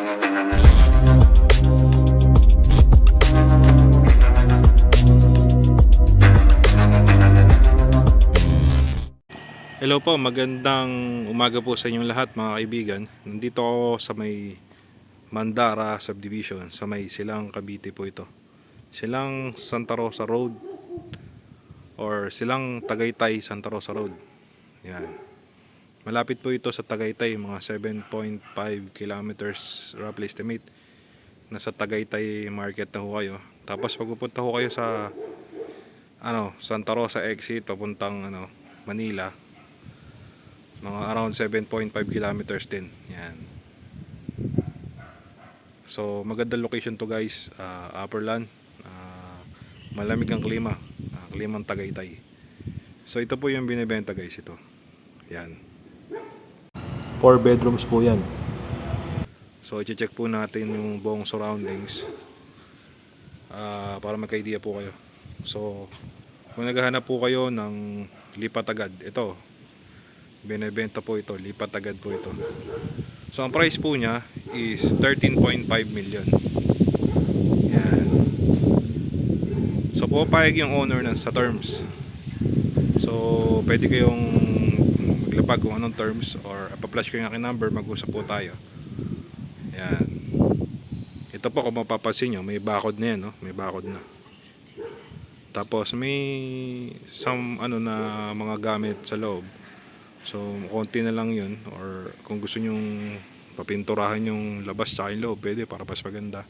Hello po, magandang umaga po sa inyong lahat mga kaibigan. Nandito ako sa may Mandara Subdivision, sa may Silang Cavite po ito. Silang Santa Rosa Road or Silang Tagaytay Santa Rosa Road. Yan. Malapit po ito sa Tagaytay, mga 7.5 kilometers roughly estimate. Nasa Tagaytay market na ho kayo. Tapos pag pupunta ho kayo sa Santa Rosa exit papuntang Manila, mga around 7.5 kilometers din. Yan. So magandang location to guys, upper land, malamig ang klima, klimang Tagaytay. So ito po yung binibenta guys, ito. Yan. 4 bedrooms po yan. So i-check po natin yung buong surroundings para magka-idea po kayo. So kung naghahanap po kayo ng lipat agad, ito binebenta po ito, lipat agad po ito. So ang price po niya is 13.5 million. Yan. So pupayag yung owner sa terms. So pwede kayong maglapag kung anong terms, or pa-flash ko yung aking number, mag-usap po tayo. Yan. Ito po, kung mapapansin nyo, may bakod na yan, no? May bakod na. Tapos may some na mga gamit sa loob. So konti na lang yun, or kung gusto nyong papinturahan yung labas sa yung loob, pwede para mas maganda.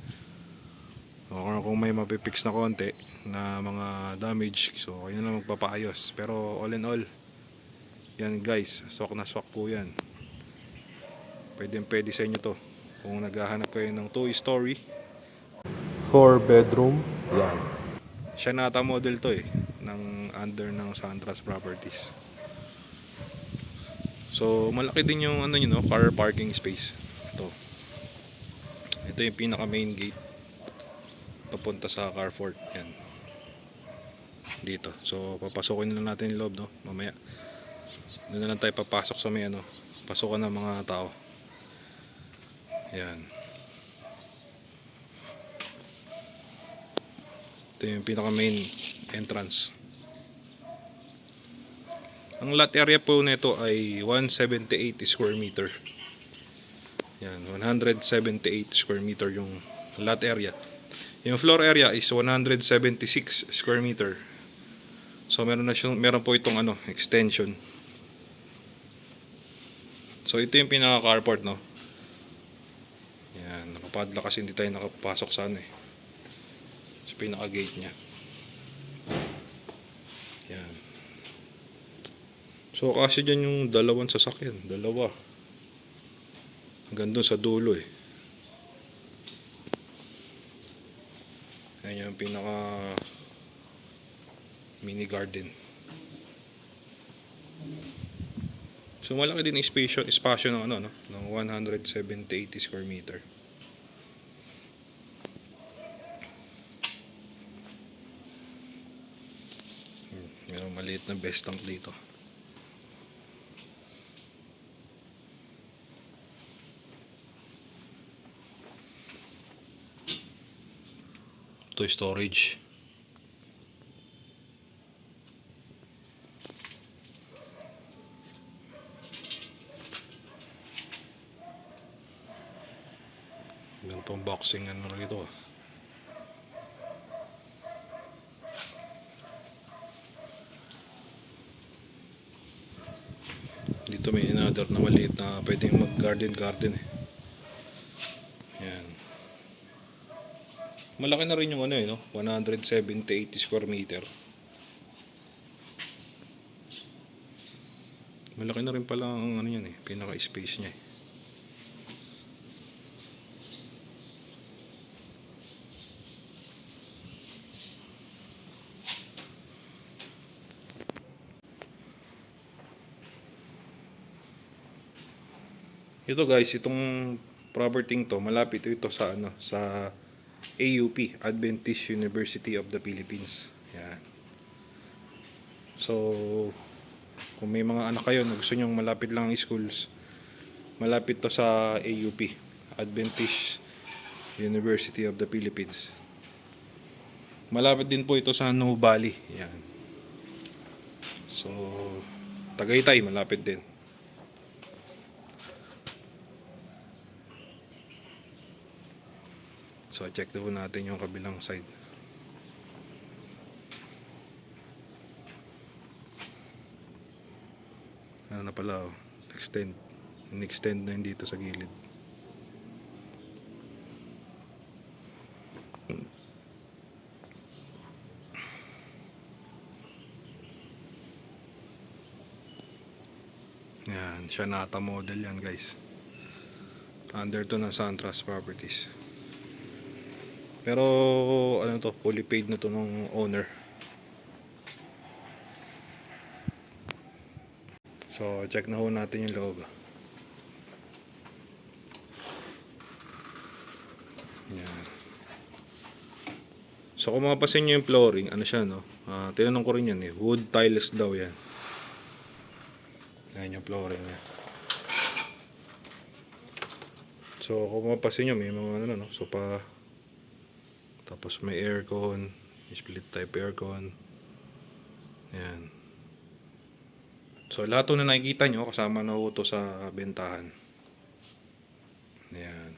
O kung may mapipix na konti na mga damage, so kayo na lang magpapaayos. Pero all in all, yan guys, swak na swak po yan. Pwede sa inyo to kung naghahanap kayo ng 2-story 4 bedroom. Yan, siya nata model to ng under ng Sandras Properties. So malaki din yung car parking space. Ito yung pinaka main gate papunta sa carport. Yan. Dito. So papasokin na natin yung loob, no? Mamaya. Doon na lang tayo papasok sa may pasukan ng mga tao. Yan. Ito yung pinaka main entrance. Ang lot area po nito ay 178 square meter. Yan, 178 square meter yung lot area. Yung floor area is 176 square meter. So meron po itong extension. So ito yung pinaka carport, no. Yan, nakapadla kasi hindi tayo nakapasok sa sa pinaka gate niya. Yan. So kasi dyan yung dalawang sasakyan, dalawa. Hanggang doon sa dulo Ayan yung pinaka mini garden. So malaki din espasyo ng ng 170-80 square meter. Mayroong maliit na best tank dito. Ito storage. Ganitong boxing rito. Dito may another na maliit na pwedeng mag garden. Yan. Malaki na rin yung 170-80 square meter. Malaki na rin pala ang pinaka space niya. Ito guys, itong property to, malapit ito sa AUP, Adventist University of the Philippines. Yan. So kung may mga anak kayo na gusto nyong malapit lang ang schools, malapit to sa AUP, Adventist University of the Philippines. Malapit din po ito sa Nubali. Yan. So, Tagaytay, malapit din. So, check na po natin yung kabilang side. Ano na pala, oh. In-extend na yun dito sa gilid. Yan, Shanata model yan guys. Under to ng SunTrust Properties. Pero ano to, fully paid na to ng owner. So check na ho natin yung loob. Yan. So kung mapapansin nyo yung flooring, ano siya no? Tinanong ko rin yan eh, wood tiles daw yan. Yan yung flooring niya. So kung mapapansin nyo, may mga ano no, sopa. Tapos may aircon, split type aircon. Yan. So lahat na nakikita nyo, kasama na ho to sa bentahan. Yan.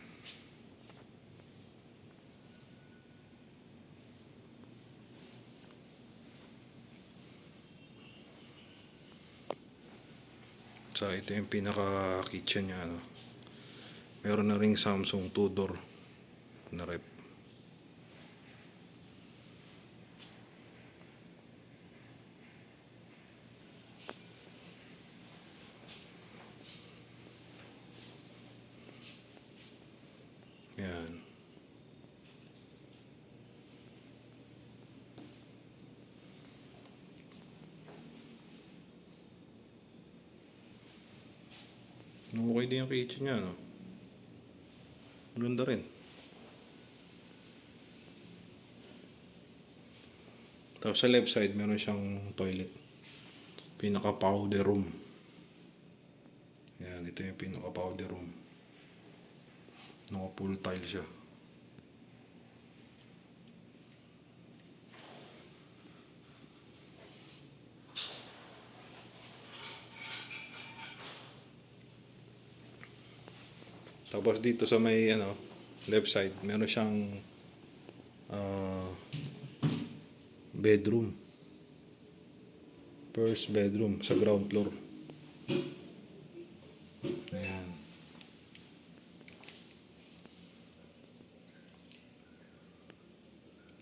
So ito yung pinaka kitchen niya ano. Meron na ring Samsung 2-door na rep. Yan. Okay din yung kitchen niya no. Ganda rin. Tapos sa left side meron siyang toilet. Pinaka powder room. Yan, ito yung pinaka powder room. Naka full tile siya. Tapos dito sa may ano, left side, meron siyang bedroom. First bedroom sa ground floor. Ayan.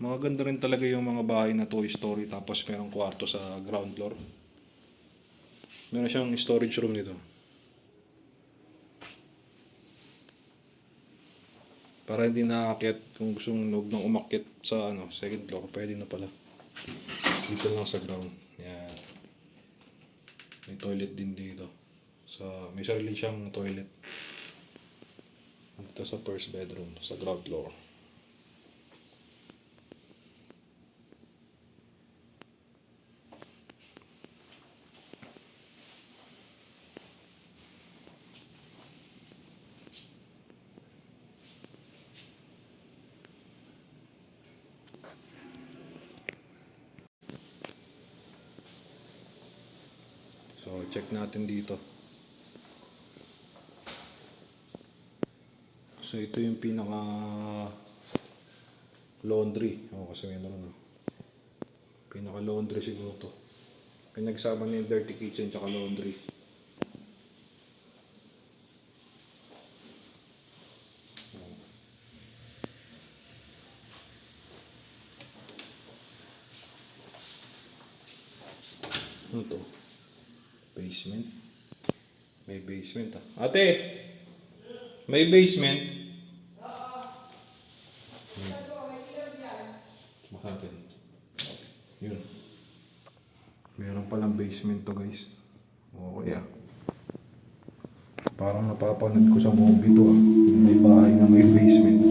Maganda rin talaga yung mga bahay na 2-story tapos merong kwarto sa ground floor. Meron siyang storage room nito. Para hindi nakaakyat kung gusto mong nang umakyat sa ano, second floor, pwede na pala. Dito lang sa ground. Yan. May toilet din dito. May sarili siyang toilet. Dito sa first bedroom, sa ground floor. So, check natin dito. So, ito yung pinaka laundry. Kasi may naman. Pinaka laundry siguro to. Pinagsama na yung dirty kitchen tsaka laundry. Ano to? Basement. May basement ah. Ate! May basement? Makapin. Yun. Meron palang basement to guys. Okay ah. Parang napapanood ko sa movie to ah. May bahay na may basement.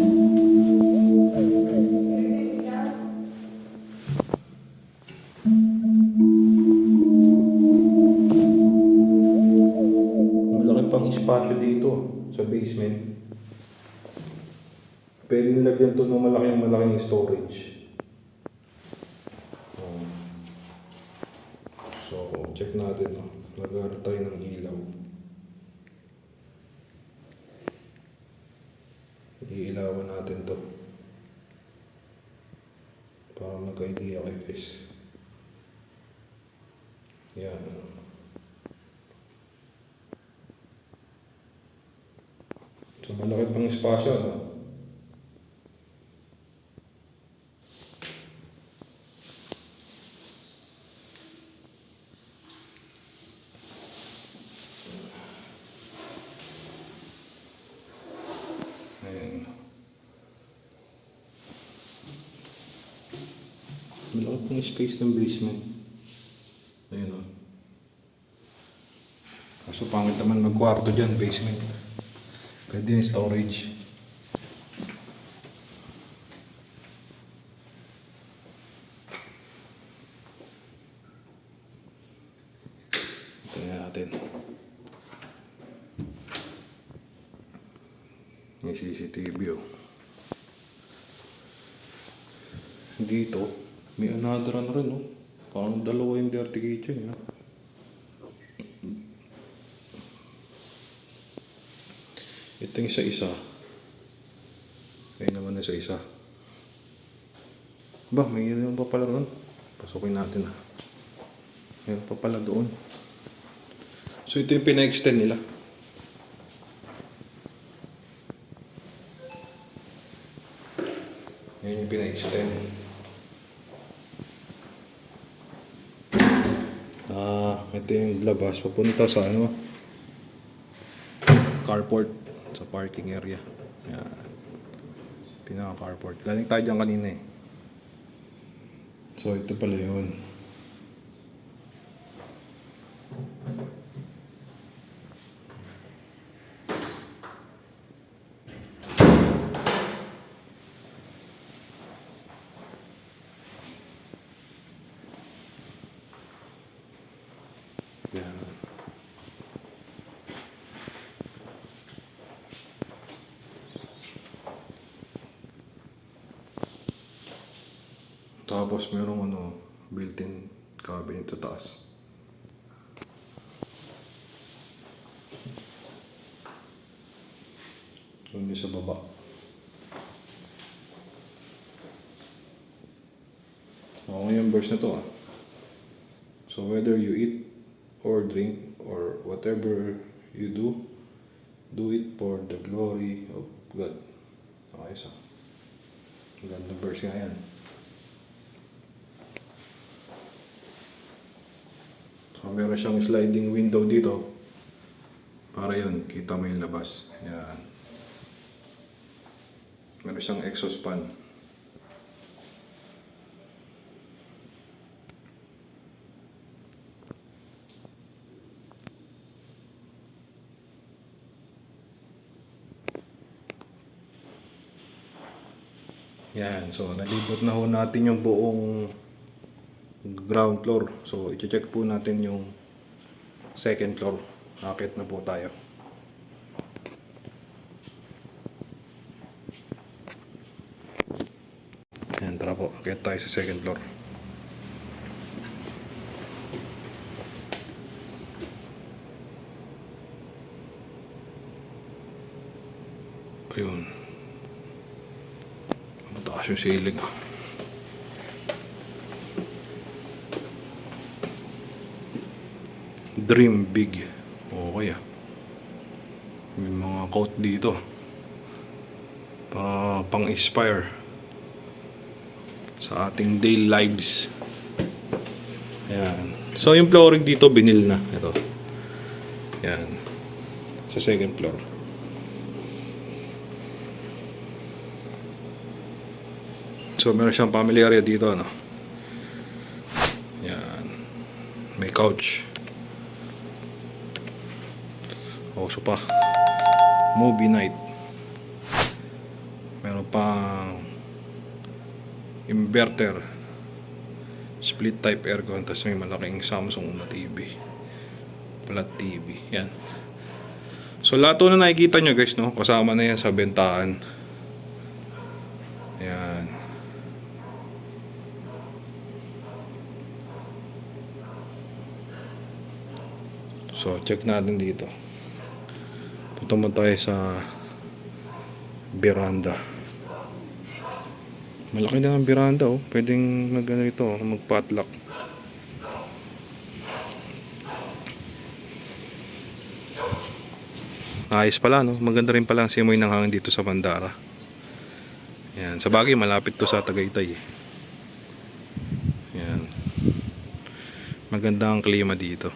Malaki pang espasyo dito sa basement. Pwede nilagyan to ng malaking storage. So, check natin. No? Nag-ano tayo ng ilaw. Iilawan natin to. Para magka-idea kayo guys. Yan. So, malaki pang espasyo, no? Ayan. Malaki pang space ng basement. Ayun, no? Kaso pangit naman magkwarto dyan, basement. Pwede yung storage. Tingnan natin. May CCTV oh. Dito, may another ano rin oh. Parang dalawa yung dirty kitchen eh. Ito yung isa-isa. Ayun naman yung isa-isa. Ba, may yun pa pala doon. Pasukin natin ah. Mayroon pa pala doon. So ito yung pina-extend nila. Yan yung pina-extend. Ito yung labas. Papunta sa ano? Carport. Sa parking area. Yan. Pinaka-carport. Galing tayo dyan kanina eh. So ito pala yun. Yan. Tapos merong ano, built-in cabinet sa taas. Hindi sa baba. Okay yung verse na to ah. So whether you eat or drink or whatever you do it for the glory of God. Okay so. Magandang verse nga yan. So meron siyang sliding window dito. Para yun, kita mo yung labas. Yan. Meron siyang exhaust fan. Yan, so nalibot na ho natin yung buong ground floor. So i-check po natin yung second floor. Akit na po tayo. Yan, tara po. Akit tayo sa second floor. Ayun. Mataas yung ceiling. Dream big. Okay ah. May mga quote dito. Pang-inspire sa ating daily lives. Ayan. So yung flooring dito binil na. Ito. Ayan. Sa second floor. So meron siyang family area dito ano. Yan. May couch. So pa. Movie night. Meron pang inverter. Split type aircon. Tapos may malaking Samsung na TV. Flat TV. Yan. So lahat na nakikita nyo guys no. Kasama na yan sa bentahan. Yan. So, check natin dito. Punta mo tayo sa veranda. Malaki na ang veranda, oh. Pwedeng ito, mag-potluck. Ayos pala, no? Maganda rin pala ang simoy ng hangin dito sa Mandara. Yan. Sa bagay, malapit to sa Tagaytay, eh. Yan. Maganda ang klima dito.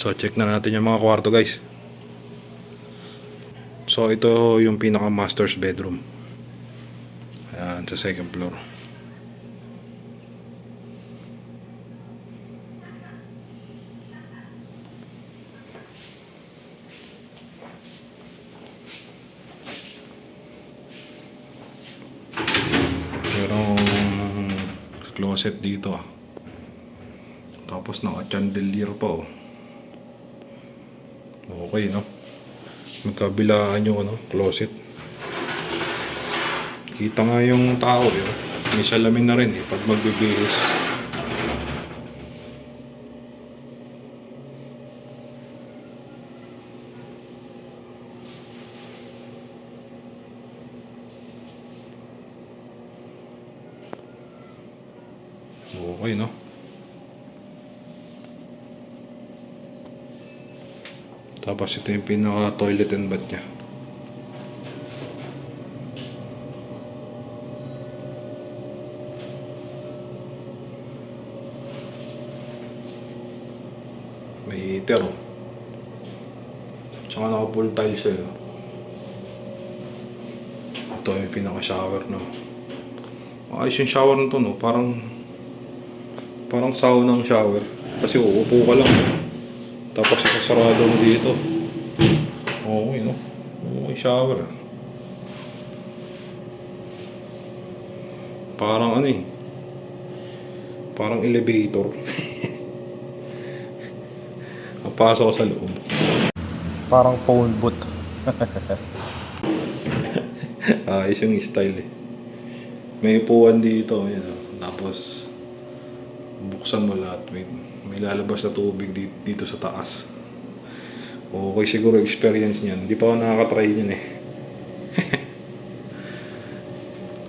So, check na natin yung mga kwarto, guys. So, ito yung pinaka master's bedroom. Ayan, sa second floor. Merong closet dito. Tapos naka-chandelier pa, oh. Okay, no? Magkabilaan yung closet. Kita nga yung tao, eh. May salamin na rin, eh, pag magbibihis. Okay, no? Tapos ito yung pinaka toilet and bath niya. May heater, oh. Tsaka naka full tiles siya, oh. Ito yung pinaka shower, no? Ayos yung shower nito, no? Parang sauna ng shower. Kasi uupo ka lang, no? Tapos ikasarado mo dito. Okay, no? Okay, shower, ah. Parang parang elevator. Papasok sa loob. Parang phone booth. Ayos yung style, eh. May upuan dito, yun, oh. Tapos buksan mo lahat, may lalabas na tubig dito sa taas. Okay, siguro experience niyan. Hindi pa ako nakaka-try niyan, eh.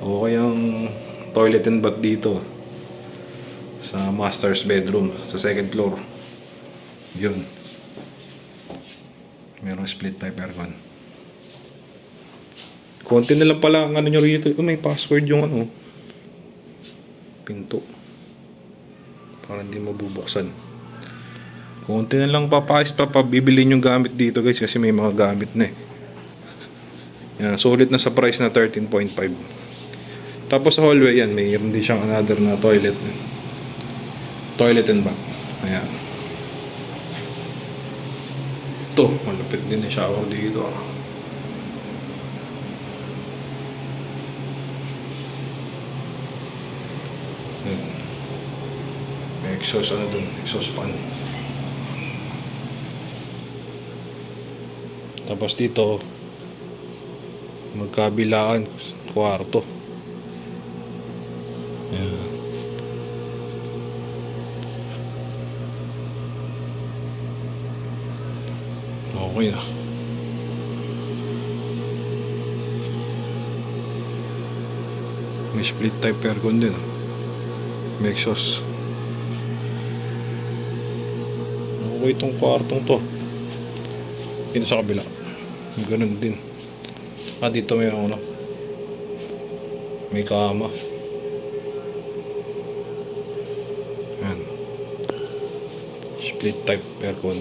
Okay ang toilet and bath dito sa master's bedroom sa second floor. Yun. Merong split type aircon. Konti na lang pala ang nyo rito. May password yung pinto. Para hindi mabubuksan. Konti na lang pabibilin yung gamit dito, guys, kasi may mga gamit na, eh. Yan, sulit na sa price na 13.5. Tapos sa hallway yan, mayroon din siyang another na toilet and bath. Ayan. Ito, malapit din yung shower dito, ah. May exhaust exhaust fan. Tapos dito magkabilaan kwarto. Ayan. Okay na. May split type aircon din, ah. May exhaust. Okay itong kwartong to. Dito sa kabila ganun din. Dito mayroon may kama. Ayan. Split type aircon.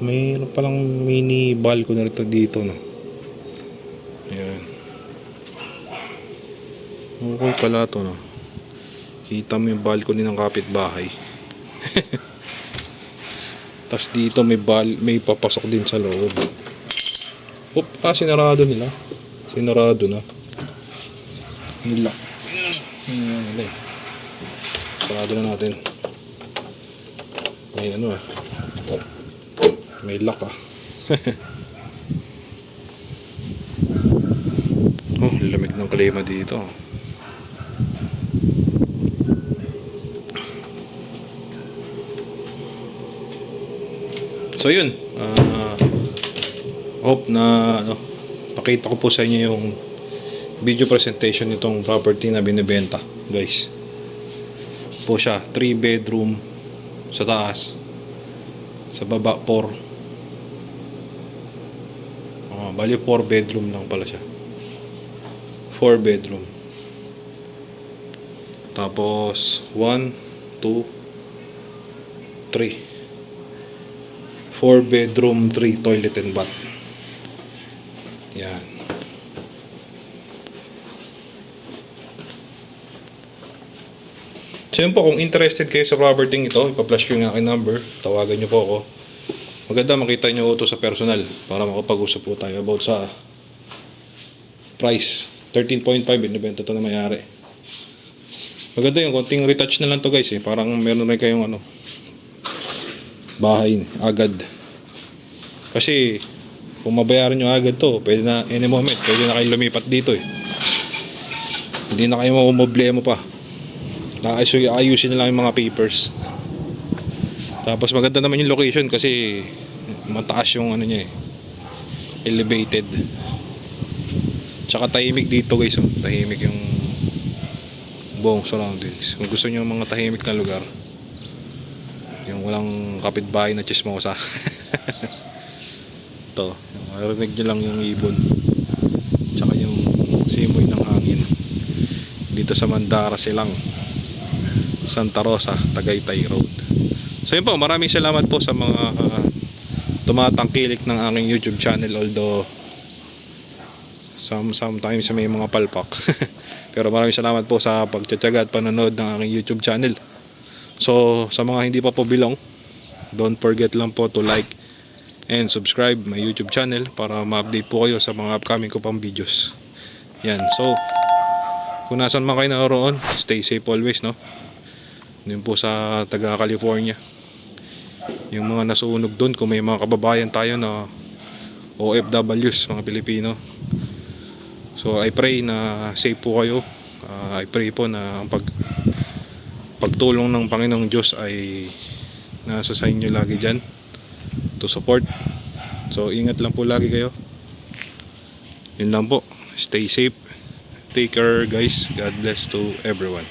Mayroon palang mini balcony rito dito, no? Ayan. Okay pala to, no? Kita mo yung balcony ng kapitbahay. Tapos dito may papasok din sa loob. Sinarado nila. Sinarado na. Nila. Nila eh. Sarado na natin. May ano ah. May lock ah. Oh, lamig ng klima dito. So yun, hope na pakita ko po sa inyo yung video presentation nitong property na binibenta, guys. Po siya, 3 bedroom sa taas, sa baba 4. Bali 4 bedroom lang pala siya. 4 bedroom. Tapos 1, 2, 3. 4 bedroom, 3 toilet and bath. Yan. So yun po, kung interested kayo sa property ito, ipa-flash ko yung aking number. Tawagan nyo po ako. Maganda makita nyo ito sa personal para makapag-usap po tayo about sa price. 13.5 binibenta ito na may-ari. Maganda yung konting retouch na lang to guys eh. Parang meron rin kayong bahay agad. Kasi kung mabayaran nyo agad to, pwede na any moment, pwede na kayo lumipat dito eh. Hindi na kayo makumoblema pa. Ayusin na lang yung mga papers. Tapos maganda naman yung location kasi mataas yung niya eh, elevated. Tsaka tahimik dito guys, tahimik yung buong surroundings. Kung gusto nyo mga tahimik na lugar, yung walang kapitbahay na chismosa. Ito, marinig nyo lang yung ibon tsaka yung simoy ng hangin dito sa Mandara Silang, Santa Rosa, Tagaytay Road. So yun po, maraming salamat po sa mga tumatangkilik ng aking YouTube channel, although sometimes may mga palpak. Pero maraming salamat po sa pagtsatsaga at panonood ng aking YouTube channel. So sa mga hindi pa po bilong, don't forget lang po to like and subscribe my YouTube channel para ma-update po kayo sa mga upcoming ko pang videos. Yan, so kung nasan man kayo naroon, stay safe always, no? Yun po sa taga California, yung mga nasunog doon, kung may mga kababayan tayo na OFWs, mga Pilipino, so I pray na safe po kayo. I pray po na ang pagtulong ng Panginoong Diyos ay nasa sa inyo lagi dyan to support. So ingat lang po lagi kayo. Yun lang po, stay safe, take care guys, God bless to everyone.